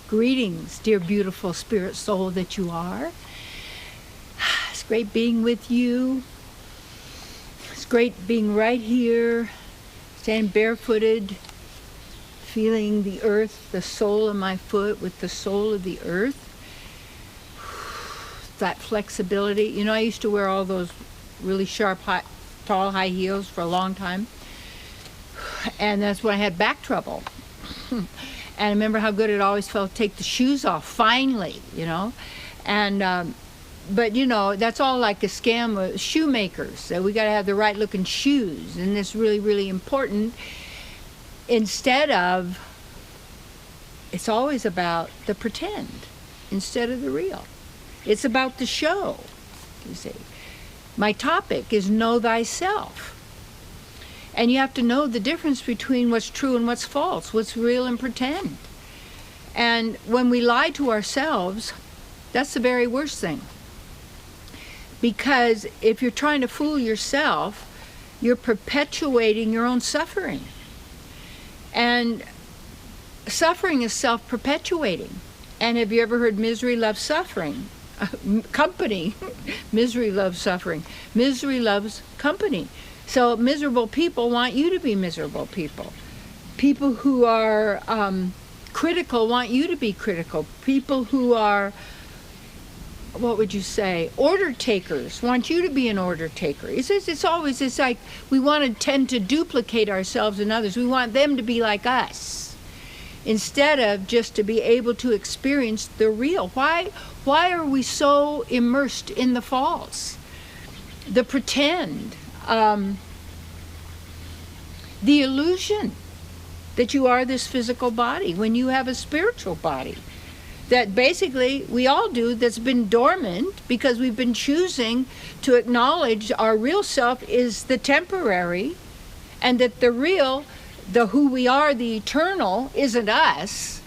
Greetings, dear beautiful spirit soul that you are. It's great being with you. It's great being right here, standing barefooted, feeling the earth, the sole of my foot with the sole of the earth. That flexibility. You know, I used to wear all those really sharp, tall, high heels for a long time. And that's when I had back trouble. And I remember how good it always felt to take the shoes off, finally, you know. And, but, you know, that's all like a scam of shoemakers. So we got to have the right looking shoes. And it's really, really important. Instead of, it's always about the pretend instead of the real. It's about the show, you see. My topic is know thyself. And you have to know the difference between what's true and what's false, what's real and pretend. And when we lie to ourselves, that's the very worst thing. Because if you're trying to fool yourself, you're perpetuating your own suffering. And suffering is self-perpetuating. And have you ever heard misery loves suffering? Company. Misery loves suffering. Misery loves company. So miserable people want you to be miserable people. People who are critical want you to be critical. People who are, what would you say, order takers want you to be an order taker. It's like we want to tend to duplicate ourselves and others. We want them to be like us instead of just to be able to experience the real. Why are we so immersed in the false, the pretend? The illusion that you are this physical body when you have a spiritual body that basically we all do, that's been dormant because we've been choosing to acknowledge our real self is the temporary, and that the real, the who we are, the eternal, isn't us.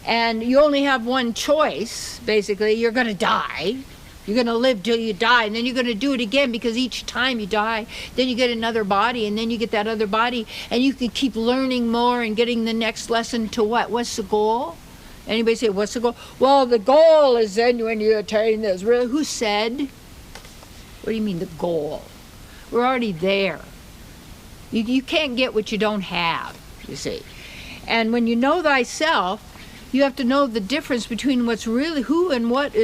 And you only have one choice, basically. You're going to die. You're going to live till you die, and then you're going to do it again, because each time you die, then you get another body, and then you get that other body, and you can keep learning more and getting the next lesson to what? What's the goal? Anybody say, what's the goal? Well, the goal is then when you attain this. Really? Who said? What do you mean the goal? We're already there. You can't get what you don't have, you see. And when you know thyself, you have to know the difference between what's really who and what,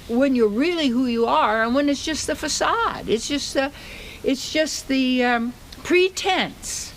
when you're really who you are, and when it's just the facade. It's just the pretense.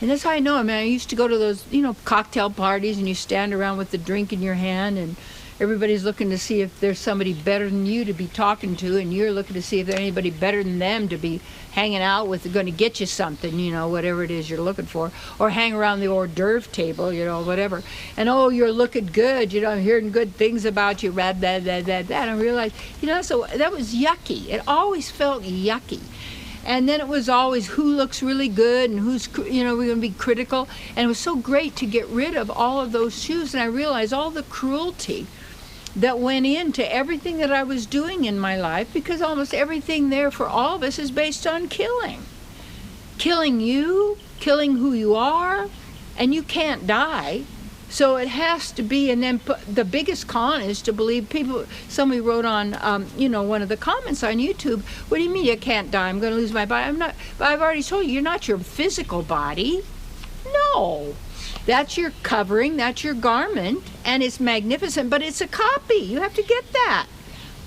And that's how I know. I mean, I used to go to those, you know, cocktail parties, and you stand around with the drink in your hand, and everybody's looking to see if there's somebody better than you to be talking to, and you're looking to see if there's anybody better than them to be hanging out with, going to get you something, you know, whatever it is you're looking for, or hang around the hors d'oeuvre table, you know, whatever. And oh, you're looking good, you know, I'm hearing good things about you, blah, blah, blah, blah, blah. And I realized, you know, so that was yucky. It always felt yucky. And then it was always who looks really good and who's, you know, we're going to be critical. And it was so great to get rid of all of those shoes. And I realized all the cruelty that went into everything that I was doing in my life, because almost everything there for all of us is based on killing. Killing you, killing who you are, and you can't die. So it has to be, and then the biggest con is to believe people. Somebody wrote on, you know, one of the comments on YouTube, what do you mean you can't die? I'm going to lose my body. I'm not, but I've already told you, you're not your physical body. No. That's your covering, that's your garment, and it's magnificent, but it's a copy. You have to get that.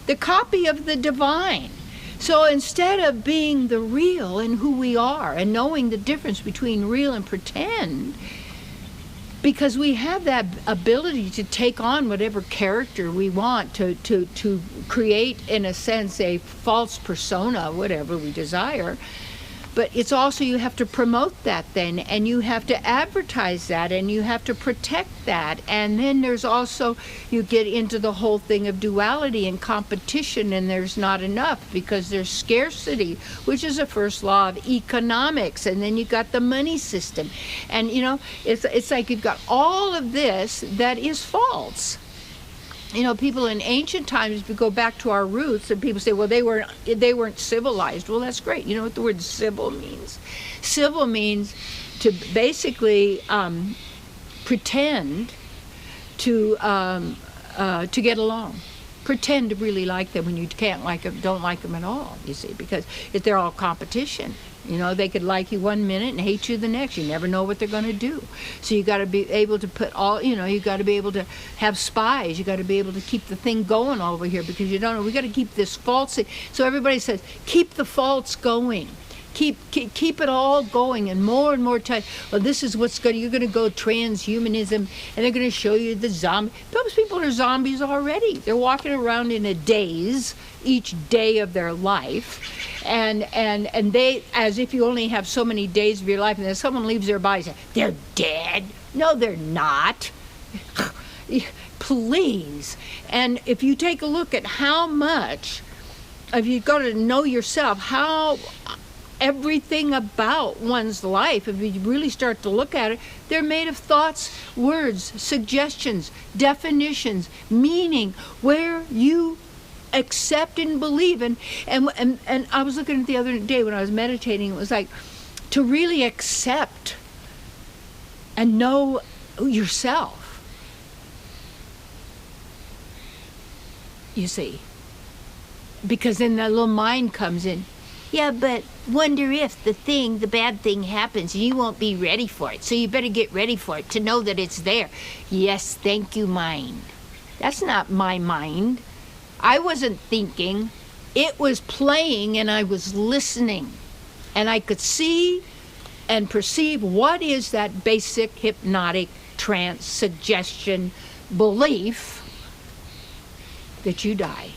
The copy of the divine. So instead of being the real and who we are and knowing the difference between real and pretend, because we have that ability to take on whatever character we want, to create, in a sense, a false persona, whatever we desire. But it's also, you have to promote that then, and you have to advertise that, and you have to protect that. And then there's also, you get into the whole thing of duality and competition, and there's not enough because there's scarcity, which is the first law of economics. And then you got the money system. And, you know, it's like you've got all of this that is false. You know, people in ancient times, if we go back to our roots, and people say, well, they weren't civilized. Well, that's great. You know what the word civil means? Civil means to basically pretend to get along. Pretend to really like them when you can't like them, don't like them at all, you see, because if they're all competition. You know, they could like you one minute and hate you the next. You never know what they're going to do. So you got to be able to put all, you know, you got to be able to have spies. You got to be able to keep the thing going over here, because you don't know. We got to keep this false. So everybody says, keep the false going. Keep it all going, and more time. Well, this is what's going. You're going to go transhumanism, and they're going to show you the zombie. Those people are zombies already. They're walking around in a daze each day of their life, and they, as if you only have so many days of your life, and then someone leaves their body, say they're dead. No, they're not. Please. And if you take a look at how much, if you've got to know yourself, how everything about one's life, if you really start to look at it, they're made of thoughts, words, suggestions, definitions, meaning, where you accept and believe. And I was looking at the other day when I was meditating, it was like to really accept and know yourself, you see, because then that little mind comes in. Yeah, but wonder if the bad thing happens and you won't be ready for it. So you better get ready for it to know that it's there. Yes, thank you, mind. That's not my mind. I wasn't thinking. It was playing and I was listening. And I could see and perceive what is that basic hypnotic trance suggestion belief that you die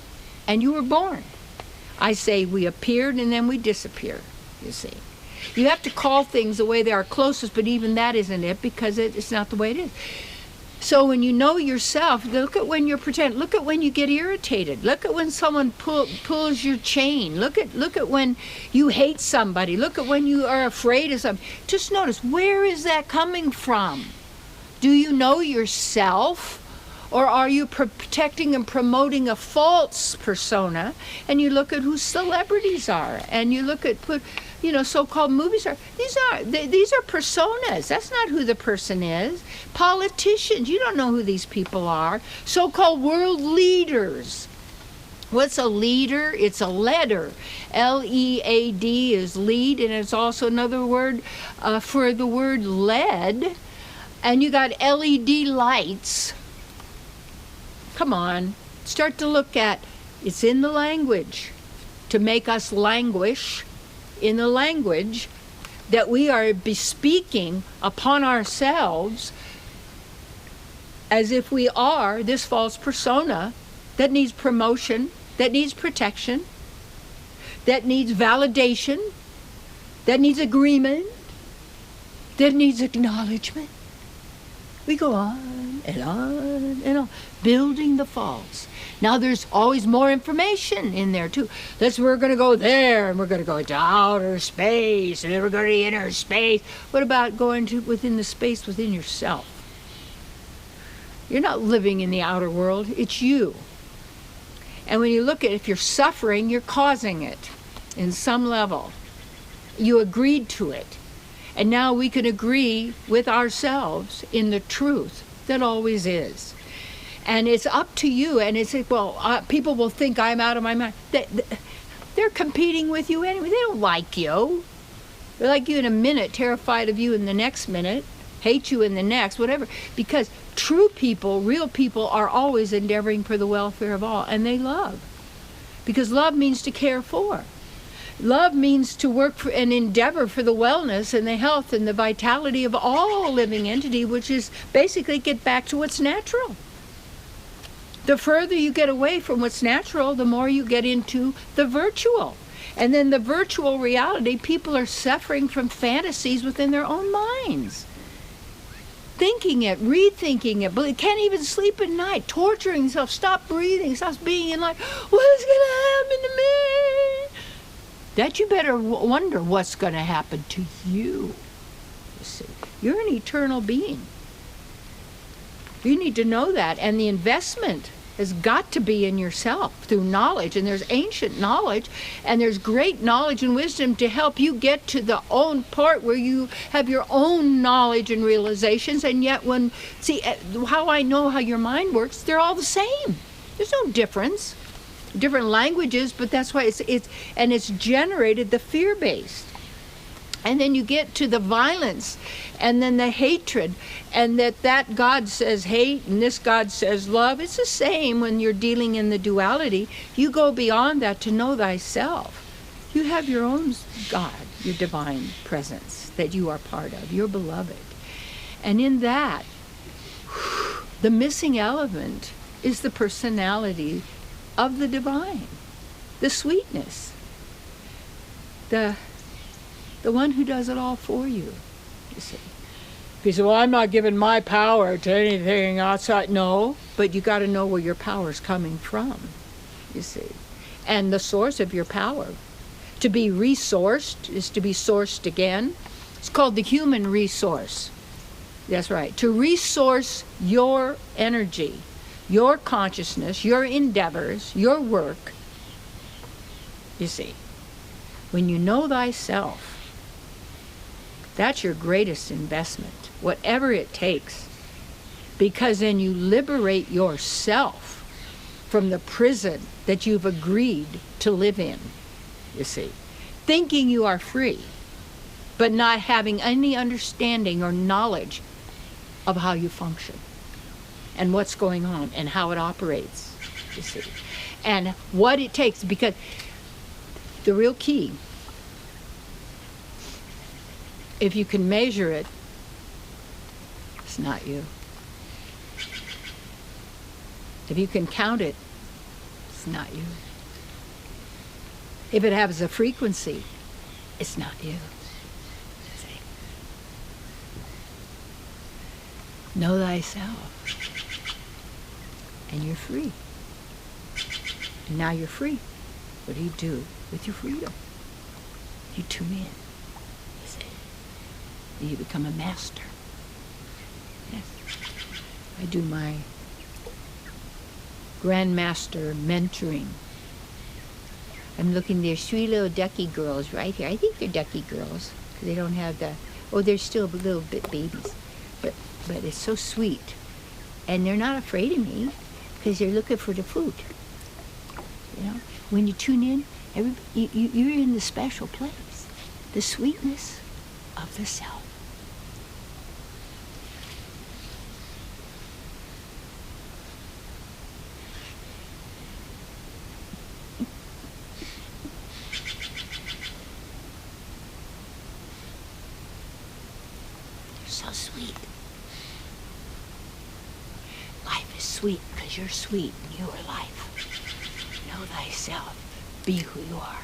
and you were born. I say we appeared and then we disappear, you see. You have to call things the way they are closest, but even that isn't it, because it's not the way it is. So when you know yourself, look at when you're pretending. Look at when you get irritated. Look at when someone pulls your chain. Look at when you hate somebody. Look at when you are afraid of something. Just notice, where is that coming from? Do you know yourself? Or are you protecting and promoting a false persona? And you look at who celebrities are, and you look at so-called movie stars. These are personas. That's not who the person is. Politicians, you don't know who these people are. So-called world leaders. What's a leader? It's a letter. L-E-A-D is lead, and it's also another word for the word lead. And you got LED lights. Come on, start to look at, it's in the language, to make us languish in the language that we are bespeaking upon ourselves as if we are this false persona that needs promotion, that needs protection, that needs validation, that needs agreement, that needs acknowledgement. We go on and on and on, building the false. Now there's always more information in there too. We're going to go there, and we're going to go to outer space, and then we're going to inner space. What about going to within the space within yourself? You're not living in the outer world, it's you. And when you look at if you're suffering, you're causing it in some level. You agreed to it. And now we can agree with ourselves in the truth that always is. And it's up to you. And it's, people will think I'm out of my mind. They're competing with you anyway. They don't like you. They like you in a minute, terrified of you in the next minute, hate you in the next, whatever. Because true people, real people, are always endeavoring for the welfare of all. And they love. Because love means to care for. Love means to work for and endeavor for the wellness and the health and the vitality of all living entity, which is basically get back to what's natural. The further you get away from what's natural, the more you get into the virtual. And then the virtual reality, people are suffering from fantasies within their own minds. Thinking it, rethinking it, but they can't even sleep at night, torturing themselves, stop breathing, stop being in life. What is going to happen to me? That you better wonder what's going to happen to you. You see, you're an eternal being. You need to know that. And the investment has got to be in yourself through knowledge. And there's ancient knowledge, and there's great knowledge and wisdom to help you get to the own part where you have your own knowledge and realizations. And yet see how I know how your mind works, they're all the same. There's no difference. Different languages, but that's why it's generated the fear-based. And then you get to the violence, and then the hatred, and that God says hate, and this God says love. It's the same when you're dealing in the duality. You go beyond that to know thyself. You have your own God, your divine presence that you are part of, your beloved. And in that, the missing element is the personality of the divine, the sweetness, the one who does it all for you, you see. If you say, well, I'm not giving my power to anything outside. No, but you got to know where your power is coming from, you see. And the source of your power. To be resourced is to be sourced again. It's called the human resource. That's right. To resource your energy, your consciousness, your endeavors, your work, you see. When you know thyself, that's your greatest investment, whatever it takes, because then you liberate yourself from the prison that you've agreed to live in, you see, thinking you are free, but not having any understanding or knowledge of how you function and what's going on and how it operates, you see, and what it takes, because the real key, if you can measure it, it's not you. If you can count it, it's not you. If it has a frequency, it's not you. See? Know thyself, and you're free. And now you're free. What do you do with your freedom? You tune in. You become a master. Yes. I do my grandmaster mentoring. I'm looking, there's 3 little ducky girls right here. I think they're ducky girls because they don't have they're still little bit babies. But it's so sweet. And they're not afraid of me because they're looking for the food. You know, when you tune in, you're in the special place, the sweetness of the self. So sweet. Life is sweet because you're sweet and you are life. Know thyself. Be who you are.